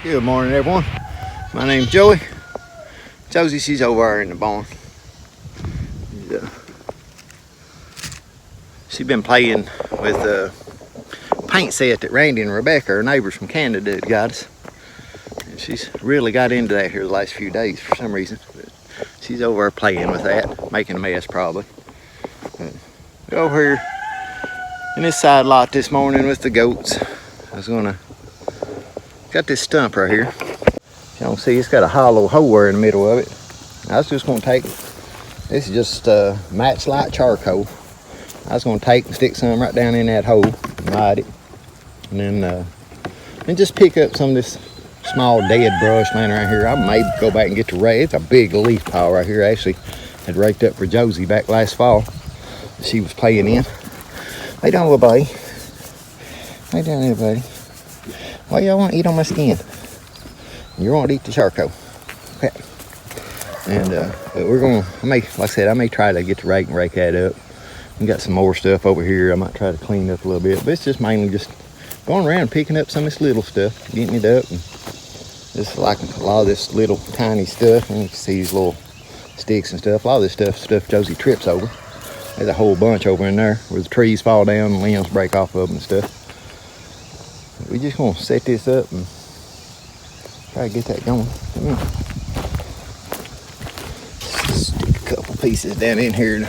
Good morning, everyone. My name's Joey. Josie, she's over there in the barn. She's been playing with a paint set that Randy and Rebecca, her neighbors from Canada, got us. And she's really got into that here the last few days for some reason. But she's over there playing with that, making a mess probably. But over here in this side lot this morning with the goats, got this stump right here. Y'all can see it's got a hollow hole in the middle of it. I was just gonna take, this is just match light charcoal. I was gonna take and stick some right down in that hole and light it. And then just pick up some of this small dead brush laying around here. I may go back and get the rake. It's a big leaf pile right here. I actually had raked up for Josie back last fall. She was playing in. Lay down, little buddy. Lay down there, buddy. Why y'all want to eat on my skin? You won't eat the charcoal. Okay. And but we're gonna, like I said, I may try to get the rake and rake that up. We got some more stuff over here. I might try to clean up a little bit, but it's just mainly just going around picking up some of this little stuff, getting it up, and just like a lot of this little tiny stuff. And you can see these little sticks and stuff. A lot of this stuff Josie trips over. There's a whole bunch over in there where the trees fall down and limbs break off of them and stuff. But we just gonna set this up and try to get that going. Come on. Stick a couple pieces down in here to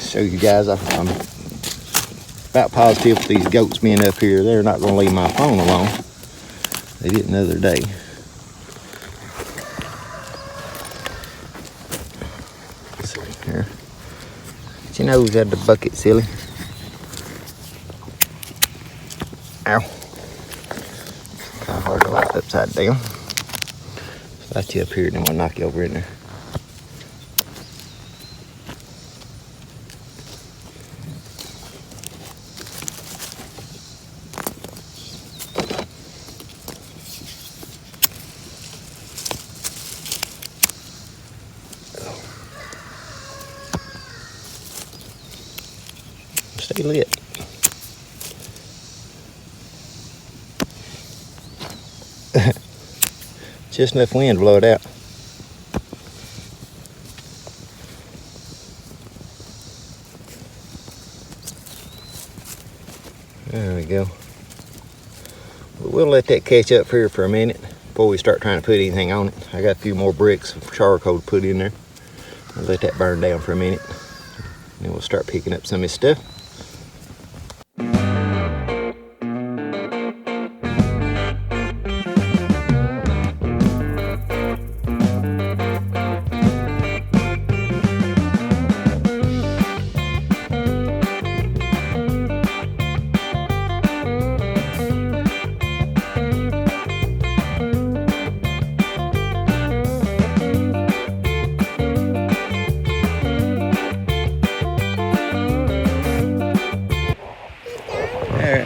show you guys. I'm about positive with these goats being up here, they're not going to leave my phone alone. They did another day. Let's see here. Get your nose out of the bucket, silly. Ow. Kind of hard to light upside down. Slide you up here, then we'll knock you over in there. Stay lit. Just enough wind to blow it out. There we go. But we'll let that catch up here for a minute before we start trying to put anything on it. I got a few more bricks of charcoal to put in there. We'll let that burn down for a minute. Then we'll start picking up some of this stuff.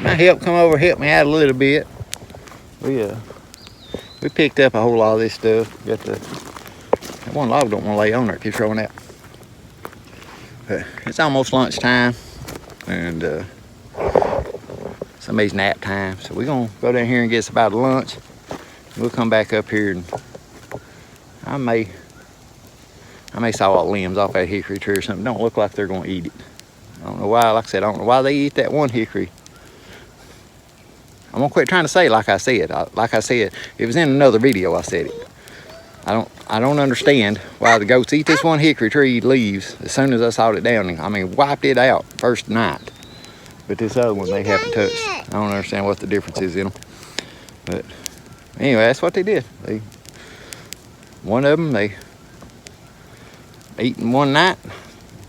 My help come over, help me out a little bit. We picked up a whole lot of this stuff. Got that one log don't want to lay on there, it keeps throwing out. But it's almost lunchtime, and somebody's nap time. So we're gonna go down here and get us about lunch. We'll come back up here, and I may saw all the limbs off that hickory tree or something. Don't look like they're gonna eat it. I don't know why. Like I said, I don't know why they eat that one hickory. I'm gonna quit trying to say like I said. Like I said, it was in another video I said it. I don't understand why the goats eat this one hickory tree leaves as soon as I sawed it down. I mean, wiped it out first night. But this other one they haven't touched. I don't understand what the difference is in them. But anyway, that's what they did. One of them, they eating one night.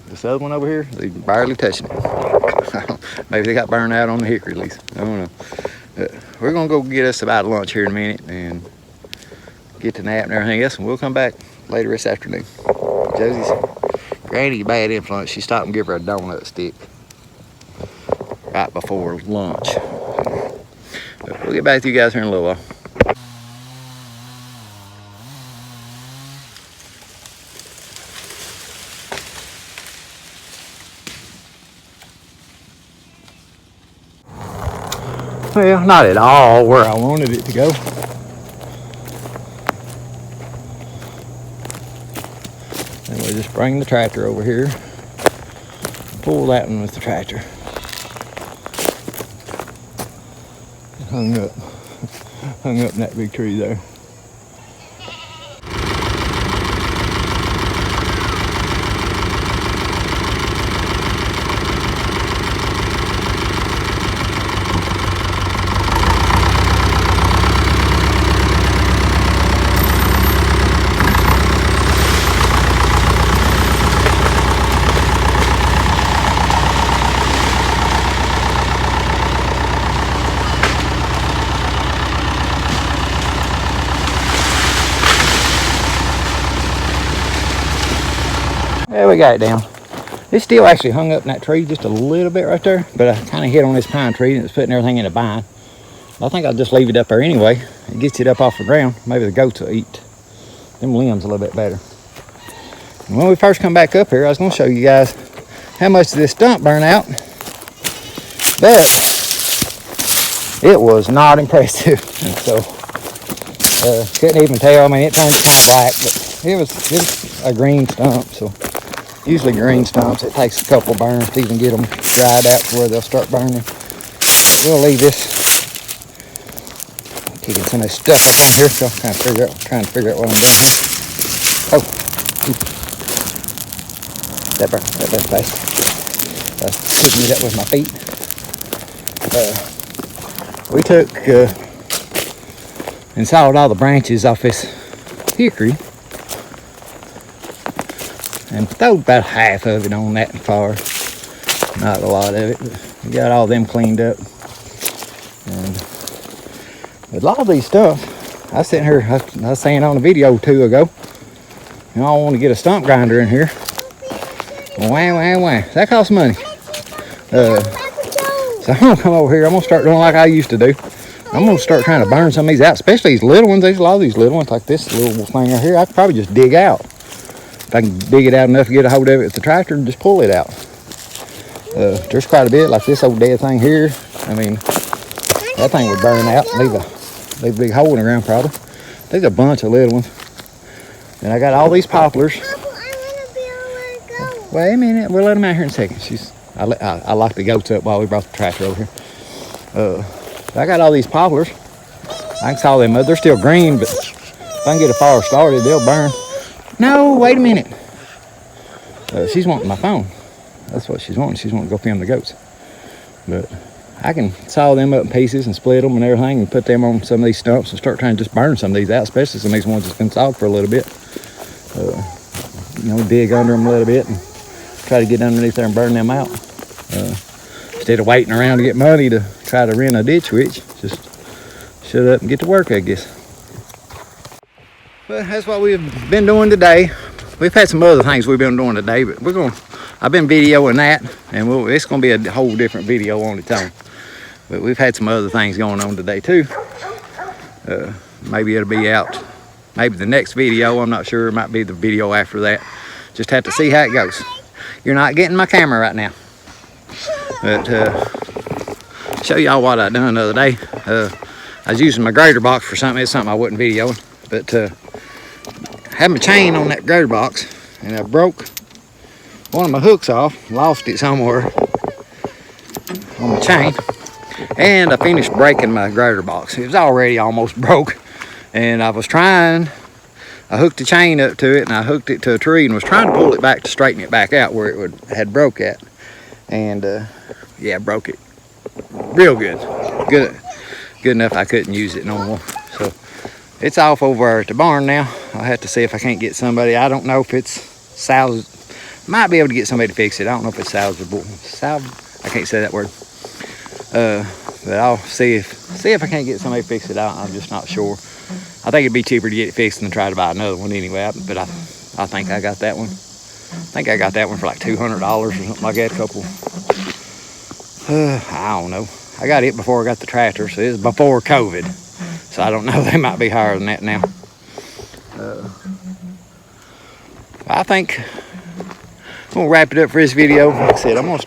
This other one over here, they barely touching it. Maybe they got burned out on the hickory leaves. I don't know. We're gonna go get us about lunch here in a minute and get to nap and everything else, and we'll come back later this afternoon. Josie's granny bad influence. She stopped and gave her a donut stick right before lunch. But we'll get back to you guys here in a little while. Well, not at all where I wanted it to go. bring the tractor over here. Pull that one with the tractor. Hung up in that big tree there. There we got it down. It's still actually hung up in that tree just a little bit right there, but I kind of hit on this pine tree and it's putting everything in a bind. I think I'll just leave it up there anyway. It gets it up off the ground. Maybe the goats will eat them limbs a little bit better. And when we first come back up here, I was going to show you guys how much of this stump burned out, but it was not impressive. So couldn't even tell. I mean, it turned kind of black, but it was a green stump. So usually green stumps, it takes a couple burns to even get them dried out to where they'll start burning. We'll leave this. Kicking some of this stuff up on here, so I'm trying to figure out what I'm doing here. Oh, that burned fast. I was picking it up with my feet. We took and sawed all the branches off this hickory and throw about half of it on that far. Not a lot of it, but we got all them cleaned up. And with a lot of these stuff, I was sitting here, I was saying on a video 2 ago, you know, I want to get a stump grinder in here. Wah. That costs money. So I'm gonna come over here, I'm gonna start doing like I used to do. I'm gonna start trying to burn some of these out, especially these little ones. There's a lot of these little ones, like this little thing right here. I could probably just dig out. If I can dig it out enough to get a hold of it with the tractor and just pull it out. There's quite a bit, like this old dead thing here. I mean, that thing would burn out and leave a big hole in the ground probably. There's a bunch of little ones. And I got all these poplars. Wait a minute, we'll let them out here in a second. I locked the goats up while we brought the tractor over here. I got all these poplars. I can saw them up. They're still green, but if I can get a fire started, they'll burn. No, wait a minute. She's wanting my phone. That's what she's wanting. She's wanting to go film the goats. But I can saw them up in pieces and split them and everything and put them on some of these stumps and start trying to just burn some of these out, especially some of these ones that's been sawed for a little bit. You know, dig under them a little bit and try to get underneath there and burn them out. Instead of waiting around to get money to try to rent a ditch witch, just shut up and get to work, I guess. But that's what we've been doing today. We've had some other things we've been doing today, but I've been videoing that, and it's gonna be a whole different video on its own. But we've had some other things going on today too. Maybe it'll be out, maybe the next video, I'm not sure. It might be the video after that. Just have to see how it goes. You're not getting my camera right now. But show y'all what I done the other day. I was using my grater box for something. It's something I wasn't videoing, but had my chain on that grater box, and I broke one of my hooks off, lost it somewhere on my chain, and I finished breaking my grater box. It was already almost broke, and I hooked the chain up to it, and I hooked it to a tree and was trying to pull it back to straighten it back out where it had broke at. And yeah, broke it real good enough I couldn't use it no more. So it's off over at the barn now. I'll have to see if I can't get somebody. I don't know if it's salvage. Might be able to get somebody to fix it. I don't know if it's salvageable. I can't say that word. But I'll see if I can't get somebody to fix it out. I'm just not sure. I think it'd be cheaper to get it fixed than try to buy another one anyway. But I think I got that one. I think I got that one for like $200 or something like that. I don't know. I got it before I got the tractor, so it was before COVID. So I don't know. They might be higher than that now. I think I'm gonna wrap it up for this video. Like I said, I'm gonna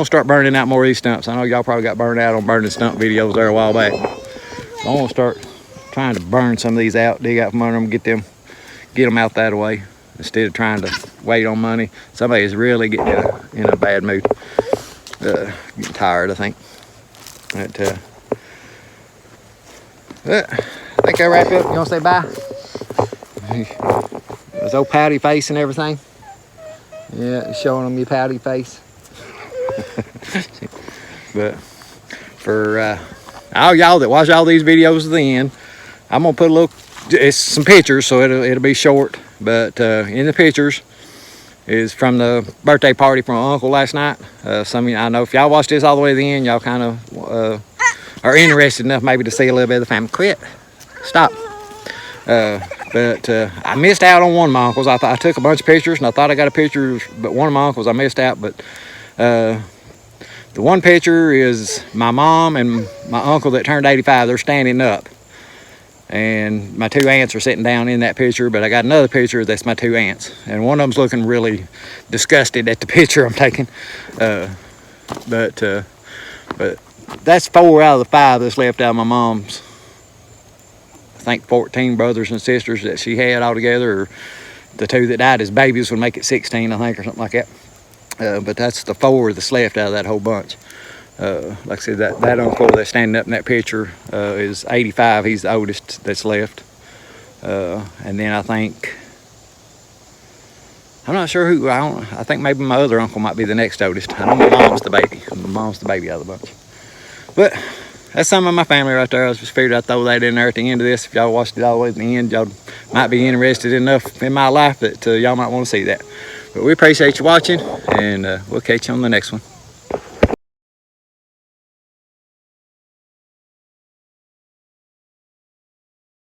start burning out more of these stumps. I know y'all probably got burned out on burning stump videos there a while back. So I'm gonna start trying to burn some of these out, dig out from under them, get them out that way, instead of trying to wait on money. Somebody's really getting in a bad mood. Getting tired, I think. But I think I'll wrap up. You want to say bye? There's old pouty face and everything. Yeah, showing them your pouty face. But for all y'all that watch all these videos to the end, I'm gonna put a little, it's some pictures, so it'll be short. But in the pictures is from the birthday party from my uncle last night. Some of you, I know if y'all watch this all the way to the end, y'all kind of are interested enough maybe to see a little bit of the family. Quit. Stop. But I missed out on one of my uncles. I took a bunch of pictures, and I thought I got a picture, but one of my uncles I missed out. But the one picture is my mom and my uncle that turned 85. They're standing up. And my two aunts are sitting down in that picture, but I got another picture that's my two aunts. And one of them's looking really disgusted at the picture I'm taking. But that's 4 out of the 5 that's left out of my mom's, I think, 14 brothers and sisters that she had altogether. Or the 2 that died as babies would make it 16, I think, or something like that. But that's the 4 that's left out of that whole bunch. Like I said, that uncle that's standing up in that picture is 85. He's the oldest that's left. And then I think, I'm not sure who, I think maybe my other uncle might be the next oldest. I know my mom's the baby. My mom's the baby out of the bunch. But that's some of my family right there. I just figured I'd throw that in there at the end of this. If y'all watched it all the way to the end, y'all might be interested enough in my life that y'all might want to see that. But we appreciate you watching, and we'll catch you on the next one.